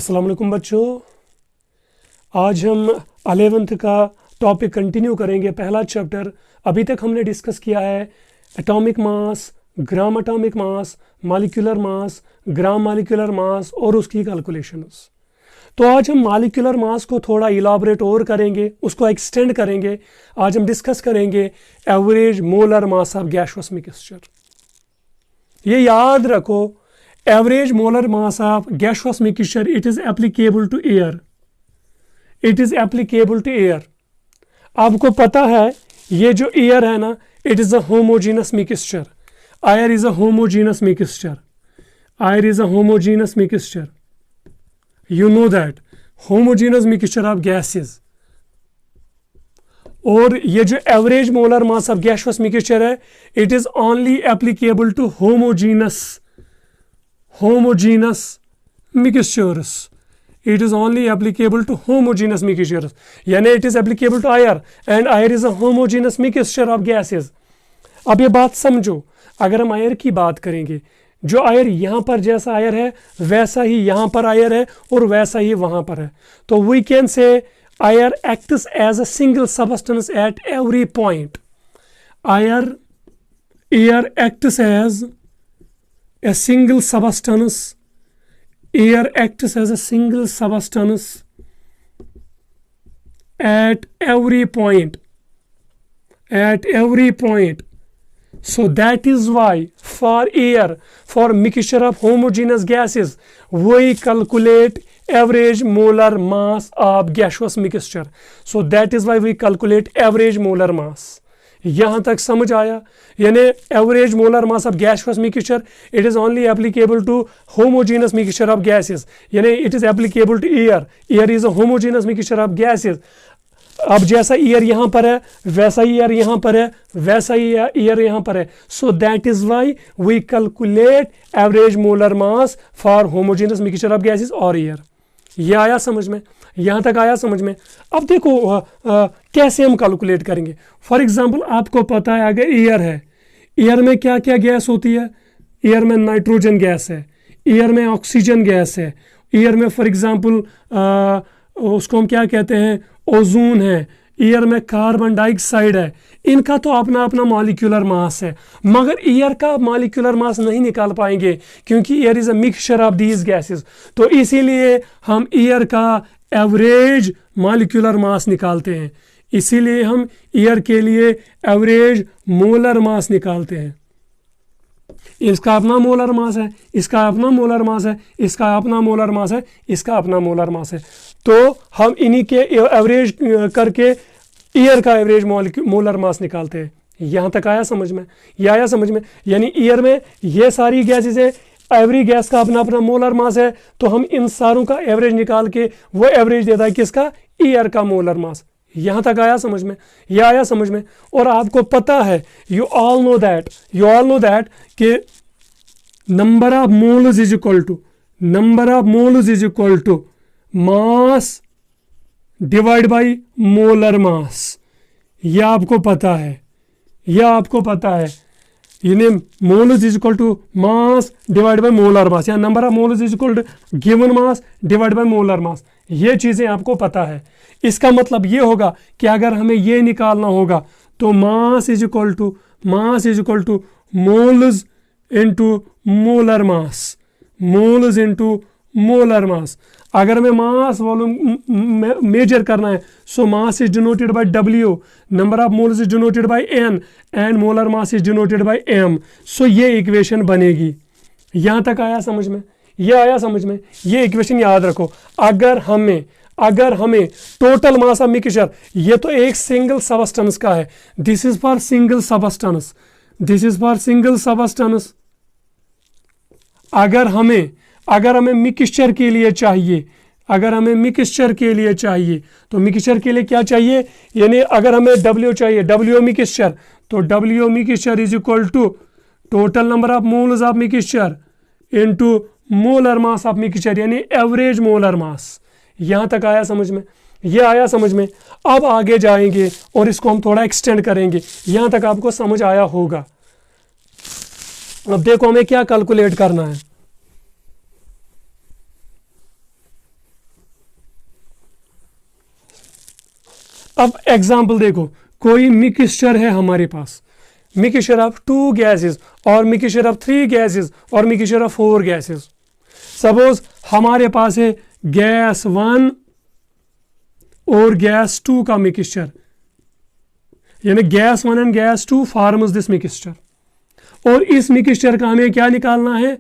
अस्सलाम वालेकुम बच्चों, आज हम 11th का टॉपिक कंटिन्यू करेंगे। पहला चैप्टर अभी तक हमने डिस्कस किया है atomic mass, gram atomic mass, molecular mass, gram molecular mass और उसकी कैलकुलेशंस। तो आज हम मॉलिक्यूलर मास को थोड़ा इलाबरेट और करेंगे, उसको एक्सटेंड करेंगे। आज हम डिस्कस करेंगे average molar mass of gaseous mixture. ये याद रखो, average molar mass of gaseous mixture it is applicable to air, it is applicable to air। आपको पता है ये जो एयर है ना, it is a homogeneous mixture, air is a homogeneous mixture, air is a homogeneous mixture, you know that, homogeneous mixture of gases। और ये जो average molar mass of gaseous mixture है, it is only applicable to homogeneous mixtures, it is only applicable to homogeneous mixtures, यानी it is applicable to air and air is a homogeneous mixture of gases। अब ये बात समझो, अगर हम air की बात करेंगे, जो air यहाँ पर जैसा air है वैसा ही यहाँ पर air है और वैसा ही वहाँ पर है। तो we can say air acts as a single substance at every point। air acts as a single substance, air acts as a single substance at every point, so that is why for air, for mixture of homogeneous gases, we calculate average molar mass of gaseous mixture, so that is why we calculate average molar mass। यहाँ तक समझ आया? यानी average molar mass of gaseous mixture it is only applicable to homogeneous mixture of gases, यानी it is applicable to air, air is a homogeneous mixture of gases. अब जैसा air यहाँ पर है वैसा ही एयर यहाँ पर है, वैसा ही एयर यहाँ पर है, so that is why we calculate average molar mass for homogeneous mixture of gases और एयर। ये आया समझ में? यहाँ तक आया समझ में? अब देखो कैसे हम कैलकुलेट करेंगे। फॉर एग्जांपल आपको पता है अगर एयर है, एयर में क्या क्या गैस होती है? एयर में नाइट्रोजन गैस है, एयर में ऑक्सीजन गैस है, एयर में फॉर एग्जांपल उसको हम क्या कहते हैं, ओजोन है, एयर में कार्बन डाइऑक्साइड है। इनका तो अपना अपना मॉलिक्यूलर मास है, मगर एयर का मॉलिक्यूलर मास नहीं निकाल पाएंगे क्योंकि air is a mixture of these gases. तो इसीलिए हम एयर का एवरेज मॉलिक्यूलर मास निकालते हैं, इसीलिए हम एयर के लिए एवरेज मोलर मास निकालते हैं। इसका अपना मोलर मास है, इसका अपना मोलर मास है, इसका अपना मोलर मास है, इसका अपना मोलर मास है। तो हम इन्हीं के एवरेज करके एयर का एवरेज मोलर मास निकालते हैं। यहाँ तक आया समझ में? यह आया समझ में? यानी एयर में ये सारी गैसेस हैं, एवरी गैस का अपना अपना मोलर मास है, तो हम इन सारों का एवरेज निकाल के वो एवरेज देता है किसका? एयर का मोलर मास। यहाँ तक आया समझ में? यह आया समझ में? और आपको पता है, यू ऑल नो दैट कि number of moles is equal to mass divide by molar mass. यह आपको पता है, यानी moles is equal to mass divide by molar mass, या number of moles is equal to given mass divide by molar mass. ये चीज़ें आपको पता है। इसका मतलब ये होगा कि अगर हमें ये निकालना होगा तो mass is equal to moles into molar mass, अगर हमें मास वॉल्यूम मेजर करना है, so mass is denoted by W, number of moles is denoted by N and molar mass is denoted by M। So ये equation बनेगी। यहाँ तक आया समझ में? ये आया समझ में? ये इक्वेशन याद रखो। अगर हमें टोटल मास ऑफ मिक्सचर, ये तो एक सिंगल सबस्टेंस का है, this is for single substance, अगर हमें मिक्सचर के लिए चाहिए, तो मिक्सचर के लिए क्या चाहिए? यानी अगर हमें W चाहिए, W मिक्सचर, तो W mixture is equal to total number of moles of mixture into molar mass of mixture, यानी एवरेज मोलर मास। यहाँ तक आया समझ में? ये आया समझ में? अब आगे जाएंगे और इसको हम थोड़ा एक्सटेंड करेंगे। यहाँ तक आपको समझ आया होगा। अब देखो हमें क्या कैलकुलेट करना है। अब एग्जाम्पल देखो, कोई मिक्सचर है हमारे पास, मिक्सचर ऑफ 2 गैसेस और मिक्सचर ऑफ 3 गैसेस और मिक्सचर ऑफ 4 गैसेस। सपोज हमारे पास है गैस 1 और गैस 2 का मिक्सचर, यानी gas 1 and gas 2 forms this mixture. और इस मिक्सचर का हमें क्या निकालना है?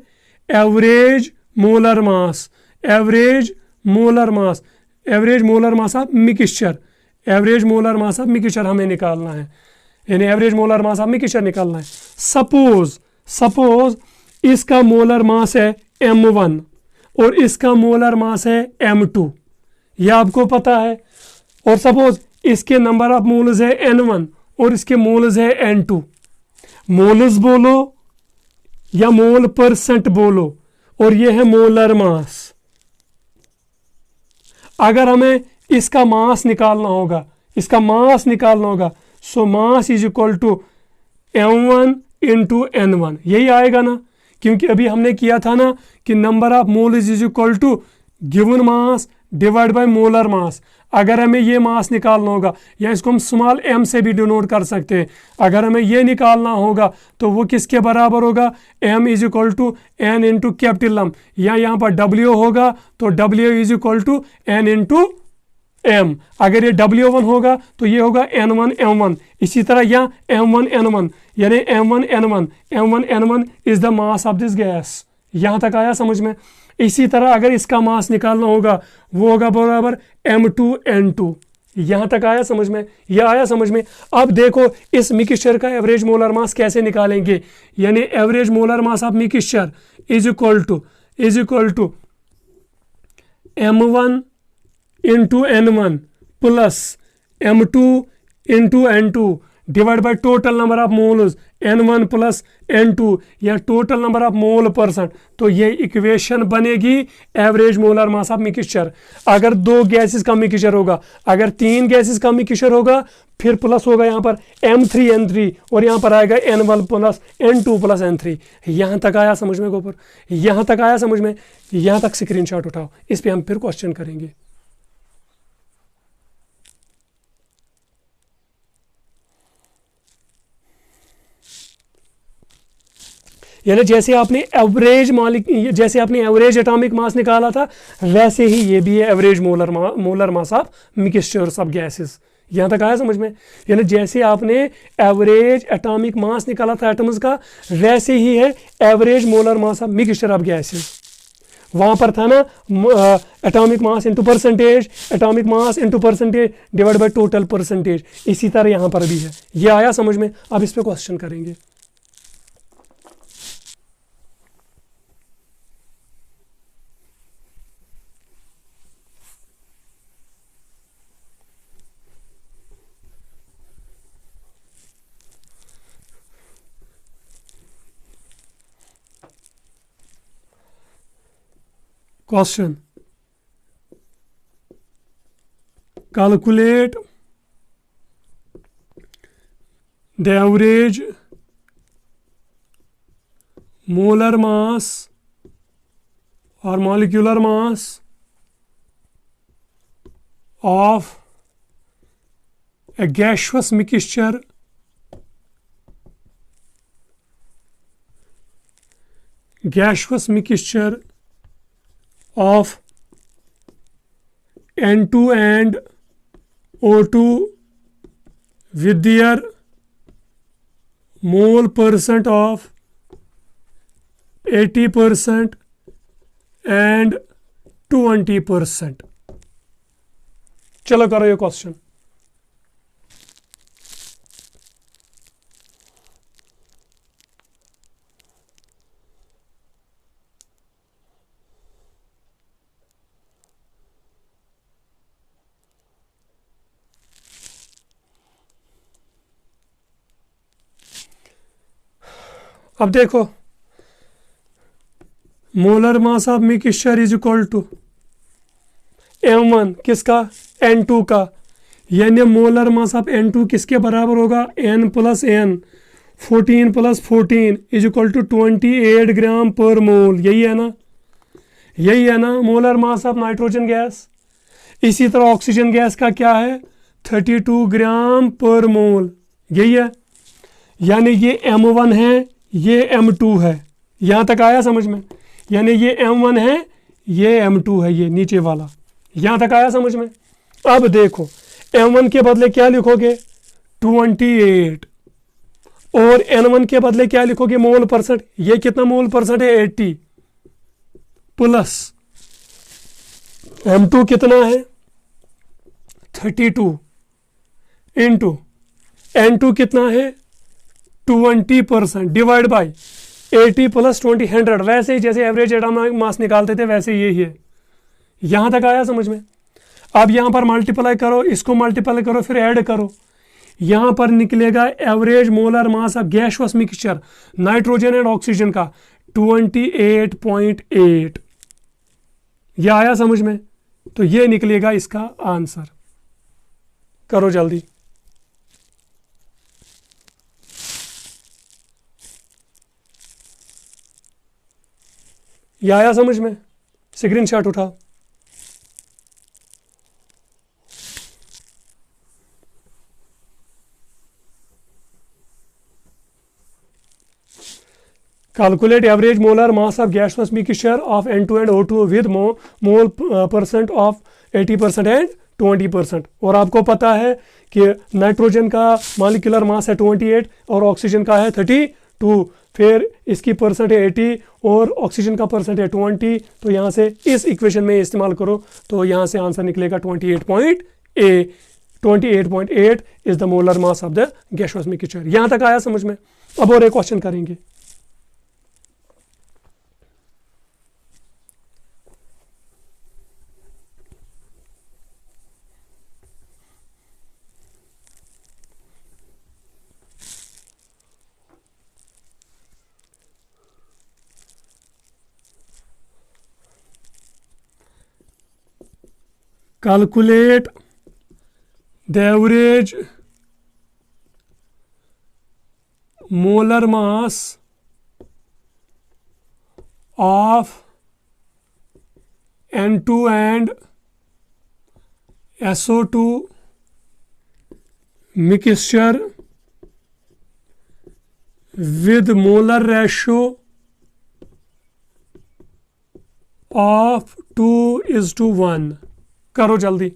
Average molar mass, average molar mass, average molar mass of mixture, average molar mass of mixture हमें निकालना है, यानी average molar mass of mixture निकालना है। सपोज इसका मोलर मास है m1 और इसका मोलर मास है m2, यह आपको पता है। और सपोज इसके नंबर ऑफ मोल्स है n1 और इसके मोल्स है n2। मोल्स बोलो या मोल परसेंट बोलो, और यह है मोलर मास। अगर हमें इसका मास निकालना होगा, इसका मास निकालना होगा, so mass is equal to m1 into n1, यही आएगा ना, क्योंकि अभी हमने किया था ना कि number of mole is equal to given mass divide by molar mass. अगर हमें ये मास निकालना होगा, या इसको हम स्मॉल m से भी डिनोट कर सकते हैं, अगर हमें ये निकालना होगा तो वो किसके बराबर होगा? m is equal to n into capital m, या यहाँ पर w होगा तो w is equal to n into m। अगर ये w1 होगा तो ये होगा n1 m1। इसी तरह यहाँ m1 n1, यानी m1 n1, m1 n1 is the mass of this gas. यहाँ तक आया समझ में? इसी तरह अगर इसका मास निकालना होगा, वो होगा बराबर m2 n2। यहाँ तक आया समझ में? यह आया समझ में? अब देखो इस मिक्सचर का एवरेज मोलर मास कैसे निकालेंगे, यानी average molar mass of mixture is equal to m1 into n1 plus m2 into n2 divide by total number of moles n1 plus n2, या total number of mole percent. तो ये equation बनेगी average molar mass of mixture. अगर 2 gases का mixture होगा, अगर 3 gases का mixture होगा, फिर प्लस होगा यहाँ पर m3 n3 और यहाँ पर आएगा n1 plus n2 plus n3। यहाँ तक आया समझ में गोपर? यहाँ तक आया समझ में? यहाँ तक स्क्रीनशॉट उठाओ, इस पर हम फिर क्वेश्चन करेंगे। यानी जैसे आपने एवरेज एटॉमिक मास निकाला था, वैसे ही ये भी है average molar mass of mixtures of gases. यहाँ तक आया समझ में? यानी जैसे आपने एवरेज एटॉमिक मास निकाला था एटम्स का, वैसे ही है average molar mass of mixture of gases. वहाँ पर था ना atomic mass into percentage, atomic mass into percentage divide by total percentage. इसी तरह यहाँ पर भी है। ये आया समझ में? अब इस पर क्वेश्चन करेंगे। Question: calculate the average molar mass or molecular mass of a gaseous mixture of N2 and O2 with their mole percent of 80% and 20%। चलो करो ये क्वेश्चन। अब देखो, molar mass of mixture is equal to m1 किसका? n2 का, यानी molar mass of n2 किसके बराबर होगा? n plus n, 14 plus 14 is equal to 28 gram per mole. यही है ना? यही है ना molar mass of nitrogen gas. इसी तरह ऑक्सीजन गैस का क्या है? 32 ग्राम पर मोल, यही है। यानी ये M1 है, ये M2 है। यहाँ तक आया समझ में? यानी ये M1 है, ये M2 है, ये नीचे वाला। यहाँ तक आया समझ में? अब देखो M1 के बदले क्या लिखोगे? 28। और N1 के बदले क्या लिखोगे? मोल परसेंट। ये कितना मोल परसेंट है? 80। प्लस M2 कितना है? 32 इंटू N2 कितना है? 20% डिवाइड बाई 80 प्लस 20 100। वैसे ही जैसे एवरेज एटॉमिक मास निकालते थे वैसे यही है। यहां तक आया समझ में? अब यहां पर मल्टीप्लाई करो, इसको मल्टीप्लाई करो, फिर ऐड करो। यहां पर निकलेगा average molar mass of gaseous mixture nitrogen and oxygen का 28.8। यह आया समझ में? तो ये निकलेगा इसका आंसर। करो जल्दी। यह आया समझ में? स्क्रीनशॉट उठाओ। Calculate average molar mass of gaseous mixture of N2 and O2 with mole percent of 80% and 20%। और आपको पता है कि नाइट्रोजन का मॉलिक्यूलर मास है 28 और ऑक्सीजन का है 32, फिर इसकी परसेंट है 80 और ऑक्सीजन का परसेंट है 20। तो यहाँ से इस इक्वेशन में इस्तेमाल करो तो यहाँ से आंसर निकलेगा 28.8 is the molar mass of the gaseous mixture. यहाँ तक आया समझ में? अब और एक क्वेश्चन करेंगे। Calculate the average molar mass of N2 and SO2 mixture with molar ratio of 2:1। करो जल्दी।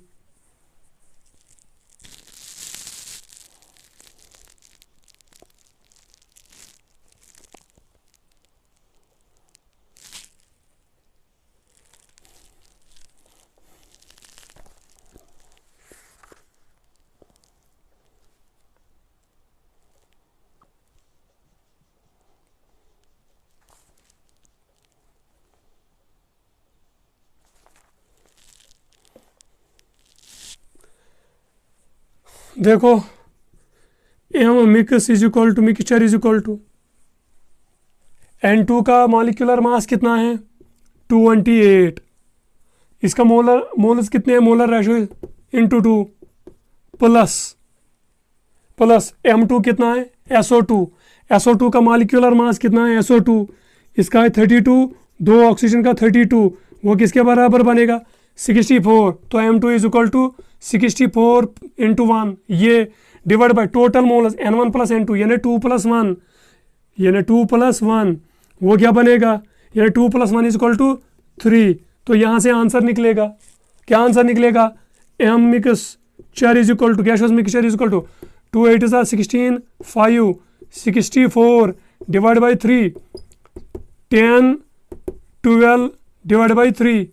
देखो M mix is equal to mixture is equal to N2 का मॉलिक्यूलर मास कितना है? 28। इसका मोलस कितने हैं? Molar ratio into 2 plus M2 कितना है? SO2 का मॉलिक्यूलर मास कितना है? SO2 इसका है 32, दो ऑक्सीजन का 32, वो किसके बराबर बनेगा? 64। तो M2 is equal to 64 into 1, ये divide by total moles N1 plus N2 यानी 2 + 1, यानी 2 + 1, वो क्या बनेगा? यानी 2 + 1 इज इक्वल टू 3। तो यहाँ से आंसर निकलेगा, क्या आंसर निकलेगा? M mixture is equal to gaseous mixture is equal to 2 8 16 5 64 divide by 3 10 12 divide by 3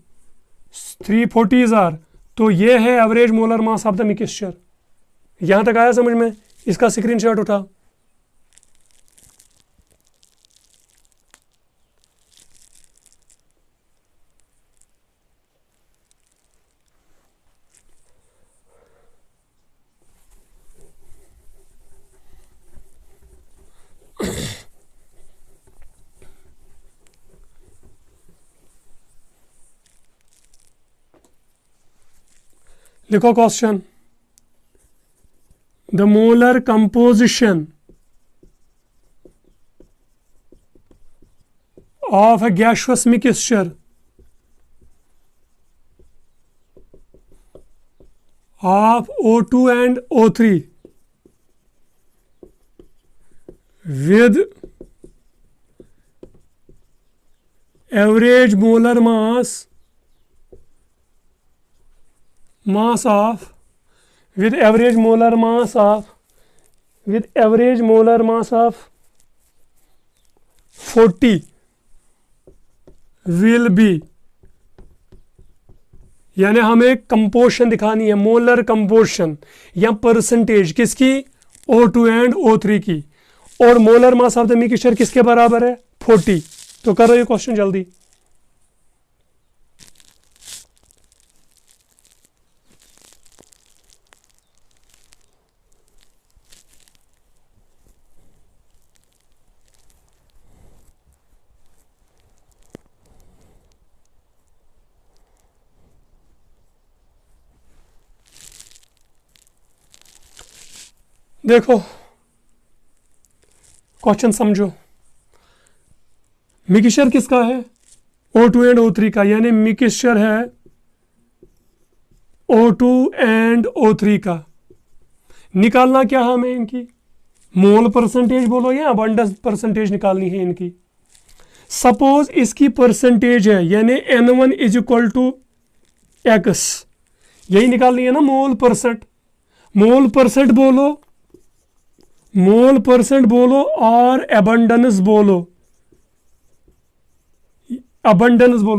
340। तो ये है average molar mass of the mixture. यहाँ तक आया समझ में? इसका स्क्रीनशॉट उठा। लिखो question. The molar composition of a gaseous mixture of O2 and O3 with average molar mass of with average molar mass of 40 will be, यानी हमें कंपोजिशन दिखानी है, मोलर कंपोजिशन या परसेंटेज किसकी, O2 एंड O3 की, और molar mass of the mixture किसके बराबर है, 40। तो करो ये क्वेश्चन जल्दी। देखो क्वेश्चन समझो, मिक्सचर किसका है, O2 एंड O3 का, यानी मिक्सचर है O2 एंड O3 का। निकालना क्या हमें इनकी, मोल परसेंटेज बोलो या अबंडेंस परसेंटेज निकालनी है इनकी। सपोज इसकी परसेंटेज है, यानी N1 is equal to x, यही निकालनी है ना, मोल परसेंट। मोल परसेंट बोलो और अबंडेंस बोलो,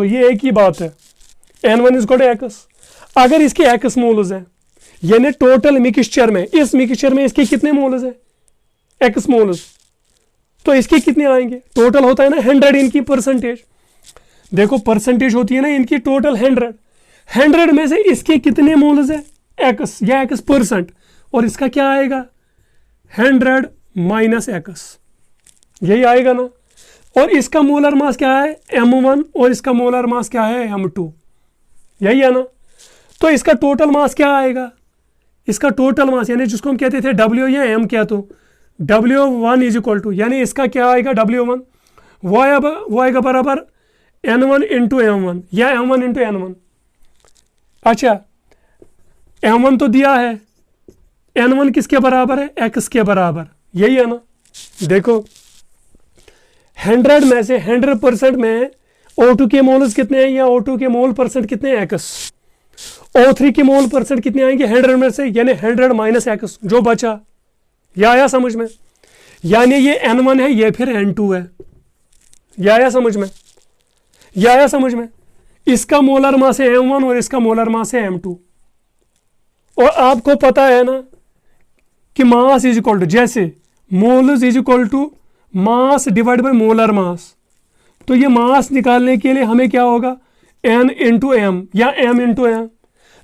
ये एक ही बात है। N1 is equal to x. अगर इसके एक्स मोल्स हैं, यानी टोटल मिक्सचर में, इस मिक्सचर में इसके कितने मोल्स हैं, एक्स मोल्स, तो इसके कितने आएंगे, टोटल होता है ना 100 इनकी परसेंटेज। देखो परसेंटेज होती है ना इनकी टोटल 100 में से इसके कितने मोल्स है, एक्स या एक्स परसेंट, और इसका क्या आएगा 100 माइनस एक्स, यही आएगा ना। और इसका मोलर मास क्या है M1 और इसका मोलर मास क्या है M2, यही है ना। तो इसका टोटल मास क्या आएगा, इसका टोटल मास यानी जिसको हम कहते थे W या M क्या, तो W1 इज इक्वल टू, यानी इसका क्या आएगा W1, वो आएगा बराबर N1 इंटू M1 या M1 इंटू N1। अच्छा M1 तो दिया है, N1 किसके बराबर है, X के बराबर, यही है ना। देखो 100 में से 100% में O2 के मोल्स कितने हैं, या O2 के मोल परसेंट कितने हैं X, O3 के मोल परसेंट कितने आएंगे 100 में से, यानी 100 माइनस X जो बचा। यह आया समझ में, यानी ये N1 है, ये फिर N2 है। यह आया समझ में, इसका मोलर मास है M1 और इसका मोलर मास है M2। और आपको पता है ना कि मास इज इक्वल टू, जैसे moles is equal to mass divide by molar mass, तो ये मास निकालने के लिए हमें क्या होगा N इंटू एम या M इंटू एम।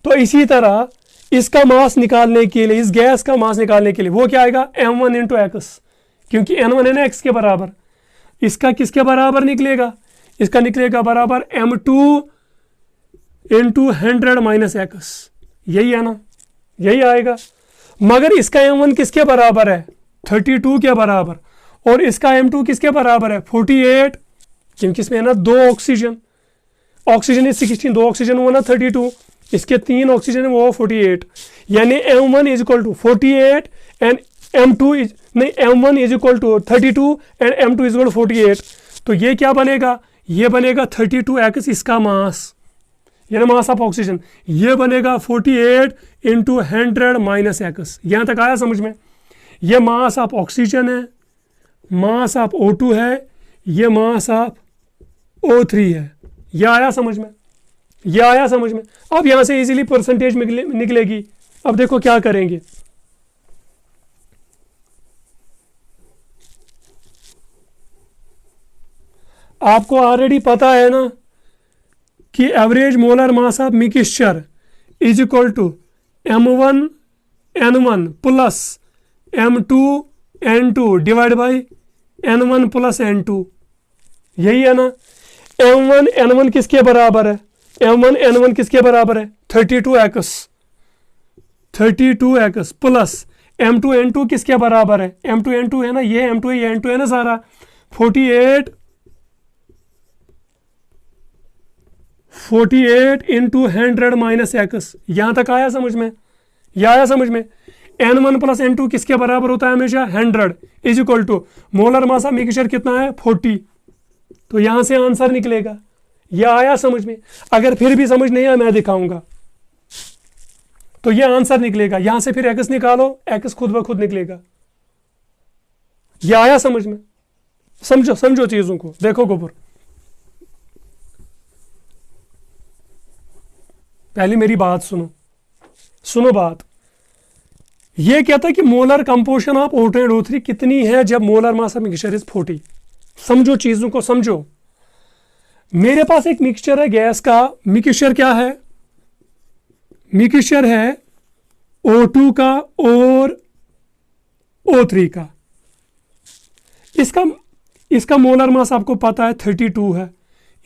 तो इसी तरह इसका मास निकालने के लिए, इस गैस का मास निकालने के लिए वो क्या आएगा M1 इंटू एक्स, क्योंकि N1 है ना X के बराबर। इसका किसके बराबर निकलेगा, इसका निकलेगा बराबर M2 इंटू 100 माइनस एक्स, यही है ना, यही आएगा। मगर इसका M1 किसके बराबर है 32 के बराबर, और इसका M2 किसके बराबर है 48, क्योंकि इसमें है ना 2 ऑक्सीजन है 16, 2 ऑक्सीजन हुआ ना 32, इसके 3 ऑक्सीजन है वो 48, यानी M1 is equal to 48 and M2 is नहीं, M1 is equal to 32 and M2 is equal to 48। तो ये क्या बनेगा, ये बनेगा 32x इसका मास, यानी मास ऑफ ऑक्सीजन, ये बनेगा 48 इंटू 100 माइनस एक्स। यहां तक आया समझ में। ये मास ऑफ ऑक्सीजन है, मास ऑफ O2 है, ये मास ऑफ O3 है। यह आया समझ में, यह आया समझ में। अब यहां से इजीली परसेंटेज निकलेगी। अब देखो क्या करेंगे, आपको ऑलरेडी पता है ना कि average molar mass of mixture is equal to M1 N1 plus M2 N2 divide by N1 plus N2, यही है ना। M1 N1 किसके बराबर है, M1 N1 किसके बराबर है 32x प्लस M2 N2 किसके बराबर है, M2 N2 है ना, ये M2 है, ये N2 है ना सारा, 48 इंटू 100 माइनस एक्स। यहां तक आया समझ में, यह आया समझ में। N1 प्लस N2 किसके बराबर होता है हमेशा 100 is equal to molar mass of mixture कितना है 40। तो यहां से आंसर निकलेगा। यह आया समझ में। अगर फिर भी समझ नहीं आया मैं दिखाऊंगा, तो यह आंसर निकलेगा। यहां से फिर एक्स निकालो, एक्स खुद ब खुद निकलेगा। यह आया समझ में। समझो समझो चीजों को, देखो गोबर, पहले मेरी बात सुनो, सुनो बात। यह कहता है कि molar composition of O2 and O3 कितनी है जब molar mass of mixture is 40। समझो चीजों को, समझो। मेरे पास एक मिक्सचर है गैस का। मिक्सचर क्या है? मिक्सचर है O2 का और O3 का। इसका मोलर मास आपको पता है 32 है।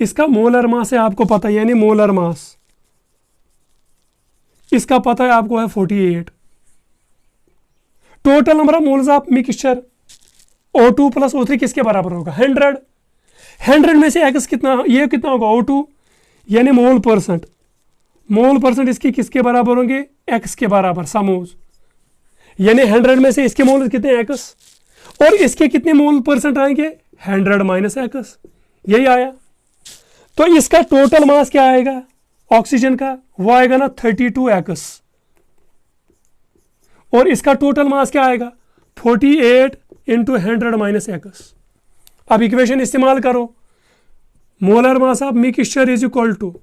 इसका मोलर मास है आपको पता है, यानी मोलर मास इसका पता है आपको है 48। Total number of moles of mixture O2 plus O3 किसके बराबर होगा 100। 100 में से एक्स कितना, ये कितना होगा O2 यानी मोल परसेंट। मोल परसेंट इसकी किसके बराबर होंगे एक्स के बराबर समोज, यानी 100 में से इसके मोल कितने एक्स और इसके कितने मोल परसेंट आएंगे 100 माइनस एक्स। यही आया। तो इसका टोटल मास क्या आएगा ऑक्सीजन का, वो आएगा ना 32 एक्स, और इसका टोटल मास क्या आएगा 48 इंटू 100 माइनस एक्स। अब इक्वेशन इस्तेमाल करो। Molar mass of mixture is equal to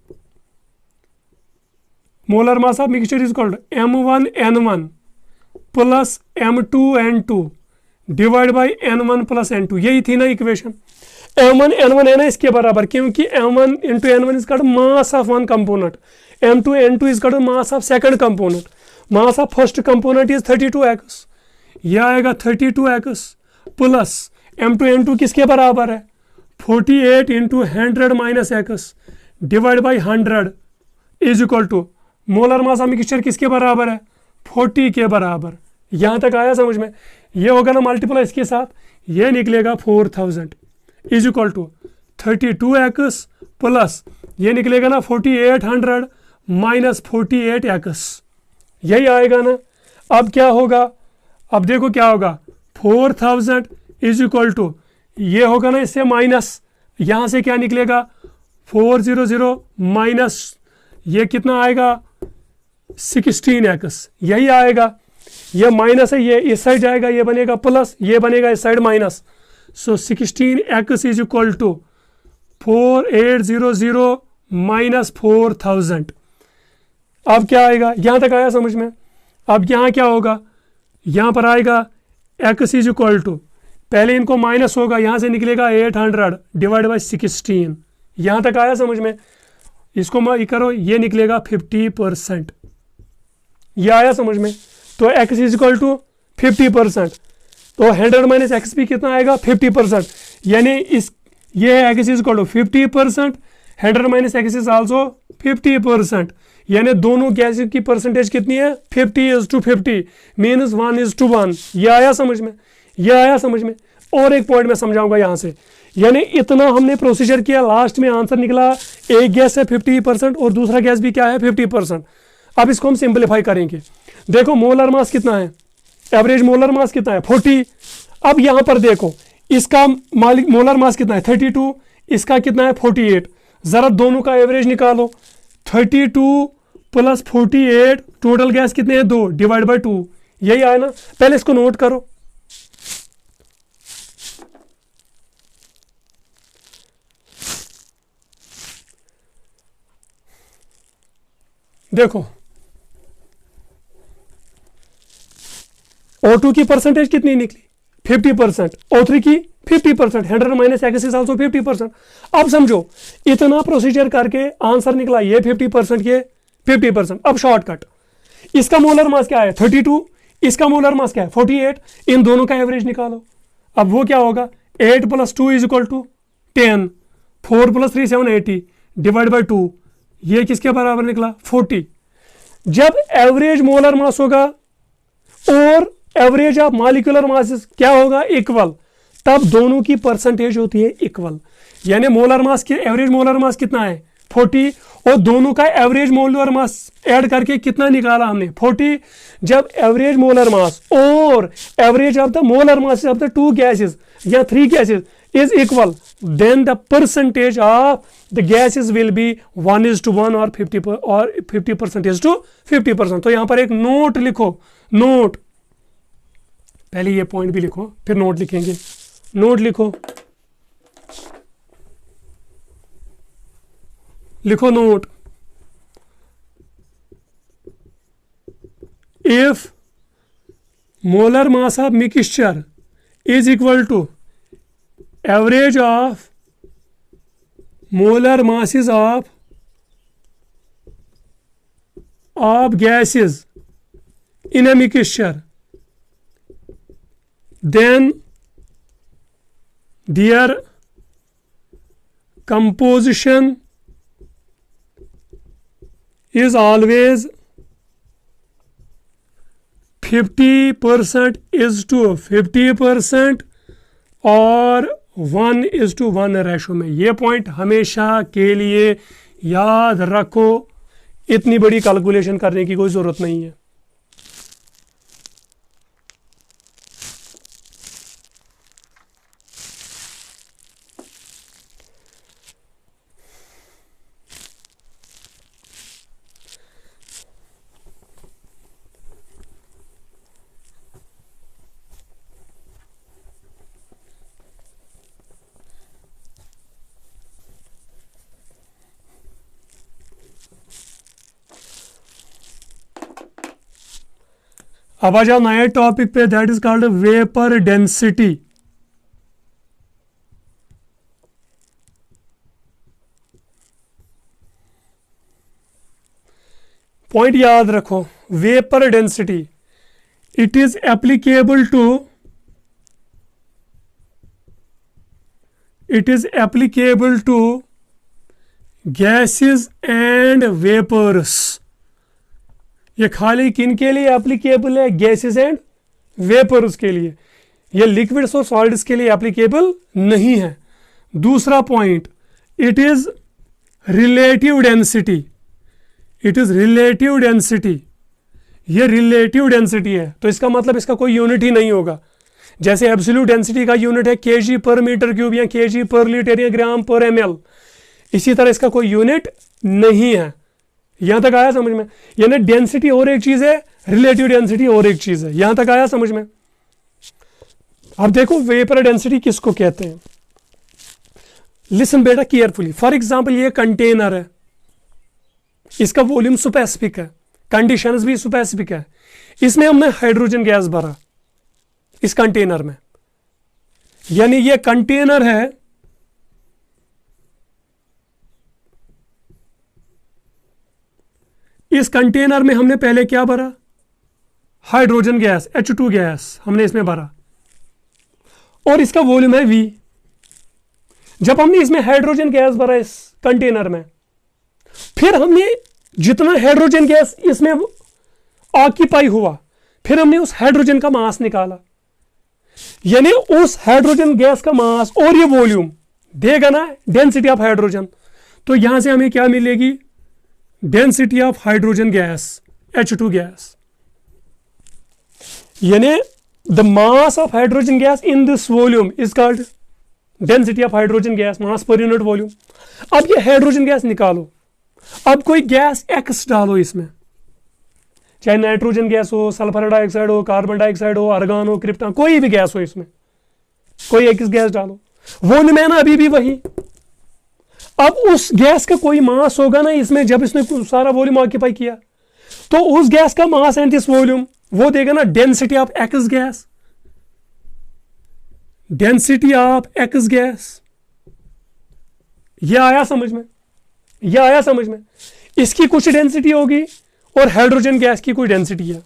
molar mass of mixture is equal to M1N1 plus M2N2 divide by N1 plus N2। यही थी ना इक्वेशन। M1N1 है ना इसके बराबर, क्योंकि M1 into N1 is called mass of one component, M2N2 is called mass of second component, mass of first component is 32x। यह आएगा 32x प्लस M2N2 किसके बराबर है 48 into 100 minus x divide by 100 is equal to molar mass of mixture किसके बराबर है 40 के बराबर। यहां तक आया समझ में। ये होगा ना मल्टीप्लाई इसके साथ, ये निकलेगा 4000 is equal to 32x plus ये निकलेगा ना 4800 माइनस 48x। यही आएगा ना। अब क्या होगा, अब देखो क्या होगा 4000 इज इक्वल टू ये होगा ना इससे माइनस, यहां से क्या निकलेगा 400 माइनस ये कितना आएगा 16x। यही आएगा। ये माइनस है, ये इस साइड जाएगा, ये बनेगा प्लस, ये बनेगा इस side minus. So 16x is equal to 4800 minus 4000। अब क्या आएगा, यहां तक आया समझ में। अब यहां क्या होगा, यहां पर आएगा x इज इक्वल टू, पहले इनको माइनस होगा, यहां से निकलेगा 800 डिवाइड बाई 16। यहां तक आया समझ में। इसको करो, ये निकलेगा 50%। यह आया समझ में। तो x इज इक्वल टू 50%, तो 100 माइनस एक्स भी कितना आएगा 50%, यानी इस ये x is equal to 50%, 100 minus x is also 50%, यानी दोनों गैस की परसेंटेज कितनी है 50:50 मीन्स 1:1। यह आया समझ में। यह आया समझ में। और एक पॉइंट मैं समझाऊंगा यहां से, यानी इतना हमने प्रोसीजर किया, लास्ट में आंसर निकला एक गैस है 50% और दूसरा गैस भी क्या है 50%। अब इसको हम सिंपलीफाई करेंगे। देखो मोलर मास कितना है, एवरेज मोलर मास कितना है 40। अब यहां पर देखो इसका मोलर मास कितना है 32, इसका कितना है 48। जरा दोनों का एवरेज निकालो, 32 प्लस 48 टोटल गैस कितने हैं 2 डिवाइड बाई 2। यही आया ना। पहले इसको नोट करो। देखो O2 की परसेंटेज कितनी निकली 50%, O3 की 50%, 100 माइनस एक्स इज आल्सो 50%। अब समझो इतना प्रोसीजर करके आंसर निकला ये 50%, ये 50%। अब शॉर्टकट, इसका मोलर मास क्या है 32, इसका मोलर मास क्या है 48, इन दोनों का एवरेज निकालो। अब वो क्या होगा 8 plus 2 is equal to 10, 4 plus 3 7 80 divide by 2, ये किसके बराबर निकला 40। जब एवरेज मोलर मास होगा और एवरेज ऑफ मॉलिक्यूलर मास क्या होगा इक्वल, तब दोनों की परसेंटेज होती है इक्वल। यानी मोलर मास के एवरेज मोलर मास कितना है 40 और दोनों का एवरेज मोलर मास ऐड करके कितना निकाला हमने 40। जब एवरेज मोलर मास और average of the molar mass of the 2 gases या 3 gases is equal, then the percentage of the gases will be 1:1 और 50% to 50%। तो यहां पर एक नोट लिखो, नोट, पहले ये पॉइंट भी लिखो फिर नोट लिखेंगे। नोट लिखो, लिखो note, if molar mass of mixture is equal to average of molar masses of gases in a mixture, then their composition is always 50% is to 50% और 1:1 रेशो में। ये पॉइंट हमेशा के लिए याद रखो, इतनी बड़ी कैलकुलेशन करने की कोई ज़रूरत नहीं है। अब आ जाओ नए टॉपिक पे, that is called vapour density. Point याद रखो, vapour density it is applicable to gases and vapours. ये खाली किन के लिए एप्लीकेबल है? गैसेस एंड वेपर्स के लिए। ये लिक्विड्स और सॉलिड्स के लिए एप्लीकेबल नहीं है। दूसरा point, it is relative density. It is relative density. ये रिलेटिव डेंसिटी है तो इसका मतलब इसका कोई यूनिट ही नहीं होगा। जैसे एब्सोल्यूट डेंसिटी का यूनिट है केजी पर मीटर क्यूब या केजी पर लीटर या ग्राम पर एमएल, इसी तरह इसका कोई यूनिट नहीं है। यहां तक आया समझ में? यानी डेंसिटी और एक चीज है, रिलेटिव डेंसिटी और एक चीज है। यहां तक आया समझ में? अब देखो वेपर डेंसिटी किसको कहते हैं। लिसन बेटा केयरफुली। फॉर एग्जांपल ये कंटेनर है, इसका वॉल्यूम स्पेसिफिक है, कंडीशंस भी स्पेसिफिक है। इसमें हमने हाइड्रोजन गैस भरा इस कंटेनर में, यानी ये कंटेनर है, इस कंटेनर में हमने पहले क्या भरा? हाइड्रोजन गैस H2 गैस हमने इसमें भरा और इसका वॉल्यूम है V। जब हमने इसमें हाइड्रोजन गैस भरा इस कंटेनर में, फिर हमने जितना हाइड्रोजन गैस इसमें ऑक्यूपाई हुआ, फिर हमने उस हाइड्रोजन का मास निकाला, यानी उस हाइड्रोजन गैस का मास और ये वॉल्यूम देगा ना डेंसिटी ऑफ हाइड्रोजन। तो यहां से हमें क्या मिलेगी? Density of hydrogen gas H2 gas, यानी the mass of hydrogen gas in this volume is called density of hydrogen gas, mass पर यूनिट वॉल्यूम। अब ये हाइड्रोजन गैस निकालो, अब कोई गैस X डालो इसमें, चाहे नाइट्रोजन गैस हो, सल्फर डाइऑक्साइड हो, कार्बन डाइऑक्साइड हो, आर्गन हो, क्रिप्टॉन, कोई भी गैस हो, इसमें कोई X गैस डालो, वॉल्यूम है ना अभी भी वही। अब उस गैस का कोई मास होगा ना इसमें, जब इसने सारा वॉल्यूम ऑक्यूपाई किया, तो उस गैस का मास एंड दिस वॉल्यूम वो देगा ना density of X gas, density of X gas. ये आया समझ में? ये आया समझ में? इसकी कुछ डेंसिटी होगी और हाइड्रोजन गैस की कोई डेंसिटी है।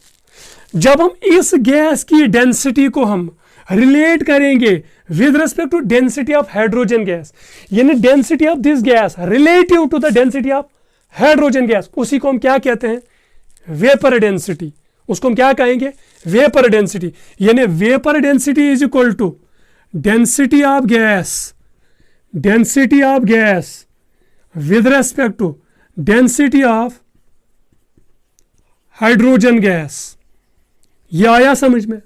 जब हम इस गैस की डेंसिटी को हम रिलेट करेंगे with respect to density of hydrogen gas, यानी density of this gas relative to the density of hydrogen gas, उसी को हम क्या कहते हैं? Vapour density. उसको हम क्या कहेंगे? Vapour density. यानी vapour density is equal to density of gas, density of gas with respect to density of hydrogen gas. ये आया समझ में?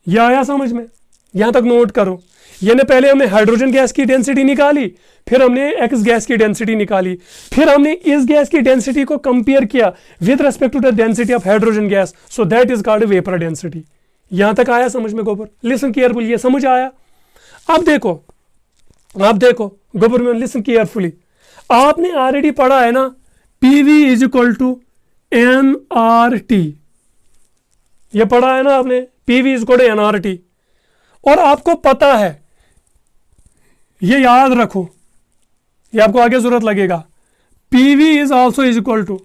ये आया समझ में? यहां तक नोट करो। यानी पहले हमने हाइड्रोजन गैस की डेंसिटी निकाली, फिर हमने एक्स गैस की डेंसिटी निकाली, फिर हमने इस गैस की डेंसिटी को कंपेयर किया with respect to the density of hydrogen gas, so that is called vapour density. यहां तक आया समझ में गोबर? लिसन केयरफुली, ये समझ आया? अब देखो, आप देखो गोबर में, लिसन केयरफुली। आपने ऑलरेडी पढ़ा है ना, PV is equal to n R T. ये पढ़ा है ना आपने, PV is equal to n R T. और आपको पता है, ये याद रखो, ये आपको आगे जरूरत लगेगा, PV is also is equal to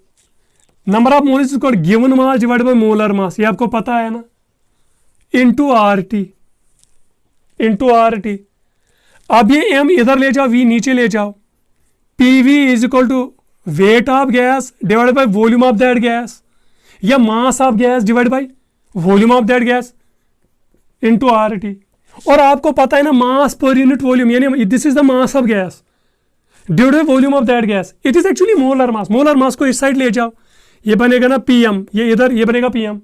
number of moles equal given mass divide by molar mass. ये आपको पता है ना, into R T, into R T. अब ये एम इधर ले जाओ, वी नीचे ले जाओ। PV is equal to weight of gas divide by volume of that gas, या mass of gas divide by volume of that gas into R T. और आपको पता है ना, मास पर यूनिट वॉल्यूम, यानी this is the mass of gas divide by volume of that gas, it is actually molar mass. Molar mass को इस side ले जाओ, ये बनेगा ना पीएम, ये इधर ये बनेगा PM.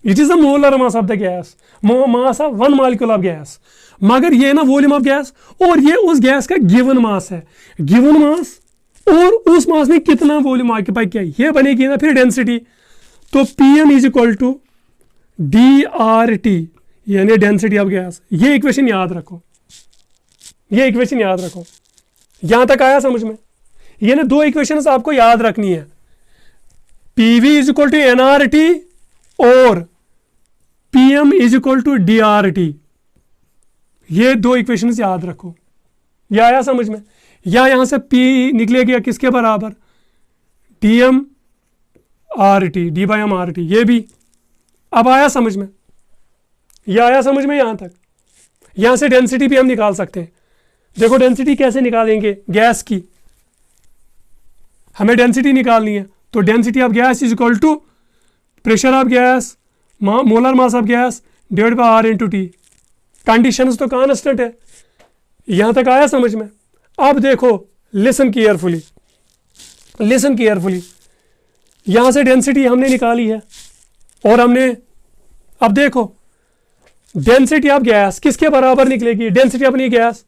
It is the molar mass of the gas, mass of one molecule of gas. मगर ये ना वॉल्यूम ऑफ गैस, और ये उस गैस का गिवन मास है। गिवन मास और उस मास ने कितना वॉल्यूम ऑक्यूपाई किया, ये बनेगी ना फिर डेंसिटी। तो PM is equal to d R T, यानी डेंसिटी ऑफ गैस। ये इक्वेशन याद रखो, ये इक्वेशन याद रखो। यहां तक आया समझ में? ये ना दो इक्वेशंस आपको याद रखनी है, PV is equal to NRT और PM is equal to DRT. ये दो इक्वेशंस याद रखो। ये आया समझ में? या यहां से पी निकलेगा किसके बराबर, DM R T, d by M R T. ये भी अब आया समझ में? यह आया समझ में? यहां तक, यहां से डेंसिटी भी हम निकाल सकते हैं। देखो डेंसिटी कैसे निकालेंगे गैस की, हमें डेंसिटी निकालनी है। तो density of gas is equal to pressure of gas molar mass of gas divide by R into T. Conditions तो कांस्टेंट है। यहां तक आया समझ में? अब देखो, लिसन केयरफुली, लिसन केयरफुली। यहां से डेंसिटी हमने निकाली है, और हमने, अब देखो डेंसिटी ऑफ गैस किसके बराबर निकलेगी? डेंसिटी अपनी gas,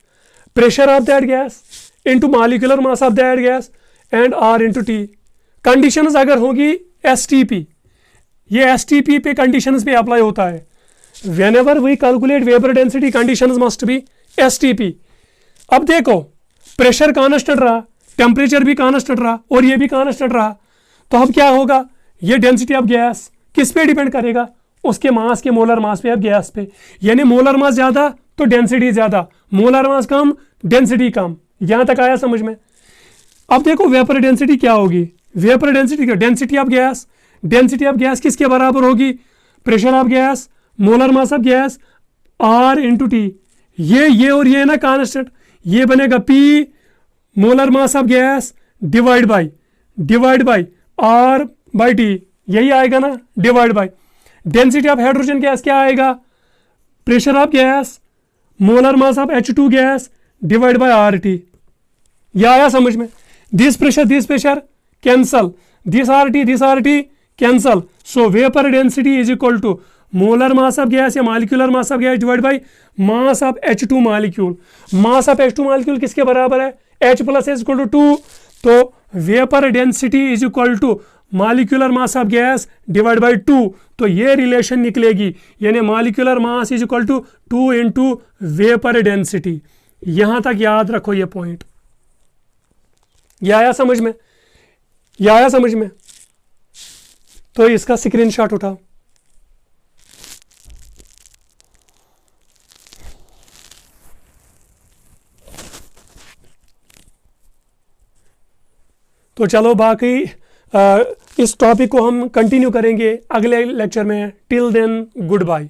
pressure of that gas into molecular mass of that gas and R into T. Conditions अगर होगी एसटीपी, ये एसटीपी पे कंडीशंस पे अप्लाई होता है। Whenever we calculate vapour density conditions must be STP. अब देखो, प्रेशर कांस्टेंट रहा, टेम्परेचर भी कांस्टेंट रहा, और ये भी कांस्टेंट रहा। तो अब क्या होगा, ये डेंसिटी ऑफ गैस किस पे डिपेंड करेगा? उसके मास के मोलर मास पे, अब गैस पे। यानी मोलर मास ज्यादा तो डेंसिटी ज्यादा, मोलर मास कम डेंसिटी कम। यहां तक आया समझ में? अब देखो वेपर डेंसिटी क्या होगी, वेपर डेंसिटी क्या, density of gas, density of gas किसके बराबर होगी? Pressure of gas molar mass of gas R into T. ये और ये ना कांस्टेंट, ये बनेगा P molar mass of gas divide by R by T. यही आएगा ना, divide by density of hydrogen gas क्या आएगा? Pressure of gas molar mass of H2 gas divide by R T. यह आया समझ में? This pressure cancel, this R T cancel. So vapour density is equal to molar mass of gas या molecular mass of gas divide by mass of H2 molecule. Mass of H2 molecule किसके बराबर है? H plus is equal to 2। तो vapour density is equal to molecular mass of gas divide by 2। तो ये relation निकलेगी, यानी molecular mass is equal to 2 into vapour density. यहां तक याद रखो ये पॉइंट। यह आया समझ में? यह आया समझ में? तो इसका स्क्रीनशॉट उठाओ। तो चलो बाकी इस टॉपिक को हम कंटिन्यू करेंगे अगले लेक्चर में। Till then good bye.